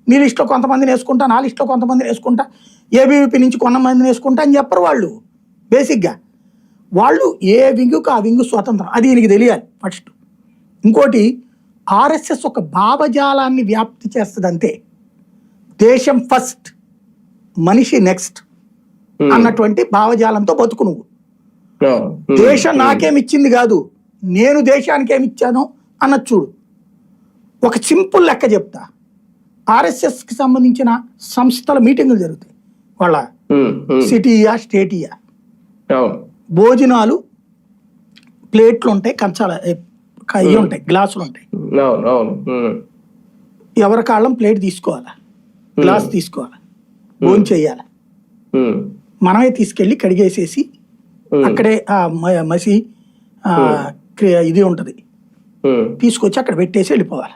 నీ లిస్టులో కొంతమందిని వేసుకుంటా, నా లిస్టులో కొంతమందిని వేసుకుంటా, ఏబీవీపీ నుంచి కొంతమందిని వేసుకుంటా అని చెప్పరు వాళ్ళు. బేసిక్గా వాళ్ళు ఏ వింగుకు ఆ వింగు స్వతంత్రం, అది ఈయనకి తెలియాలి ఫస్ట్. ఇంకోటి, ఆర్ఎస్ఎస్ ఒక భావజాలాన్ని వ్యాప్తి చేస్తుంది అంతే. దేశం ఫస్ట్, మనిషి నెక్స్ట్ అన్నటువంటి భావజాలంతో బతుకు నువ్వు. దేశం నాకేమిచ్చింది కాదు, నేను దేశానికి ఏమిచ్చాను అన్నది చూడు. ఒక సింపుల్ లెక్క చెప్తా. ఆర్ఎస్ఎస్కి సంబంధించిన సంస్థల మీటింగులు జరుగుతాయి, వాళ్ళ సిటీయా స్టేటియా. భోజనాలు ప్లేట్లు ఉంటాయి, కంచాల ఇవి ఉంటాయి, గ్లాసులు ఉంటాయి. ఎవరి కాళ్ళం ప్లేట్ తీసుకోవాలా, గ్లాస్ తీసుకోవాలా, భోజనం చేయాలి. మనమే తీసుకెళ్ళి కడిగేసేసి అక్కడే మసి ఇది ఉంటది తీసుకొచ్చి అక్కడ పెట్టేసి వెళ్ళిపోవాలి.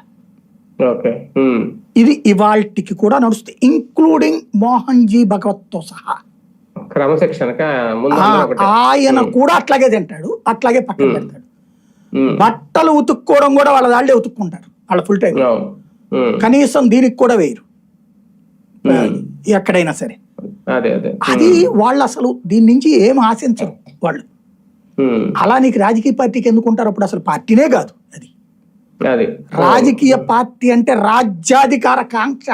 ఇది ఇవాల్టికి కూడా నడుస్తుంది, ఇంక్లూడింగ్ మోహన్ జీ భగవత్తో సహా. ఆయన కూడా అట్లాగే తింటాడు, అట్లాగే పక్కన పెడతాడు. బట్టలు ఉతుక్కోవడం కూడా వాళ్ళ దాళ్ళే ఉతుక్కుంటారు, వాళ్ళ ఫుల్ టైం. కనీసం దీనికి కూడా వేయరు ఎక్కడైనా సరే. అది వాళ్ళు అసలు దీని నుంచి ఏం ఆశించరు వాళ్ళు. అలా నీకు రాజకీయ పార్టీకి ఎందుకుంటారు అప్పుడు? అసలు పార్టీనే కాదు అది. రాజకీయ పార్టీ అంటే రాజ్యాధికార కాంక్ష,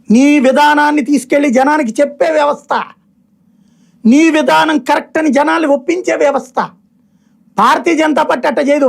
నీ విధానాన్ని తీసుకెళ్లి జనానికి చెప్పే వ్యవస్థ, నీ విధానం కరెక్ట్ అని జనాన్ని ఒప్పించే వ్యవస్థ. భారతీయ జనతా పార్టీ అట్ట చేయదు.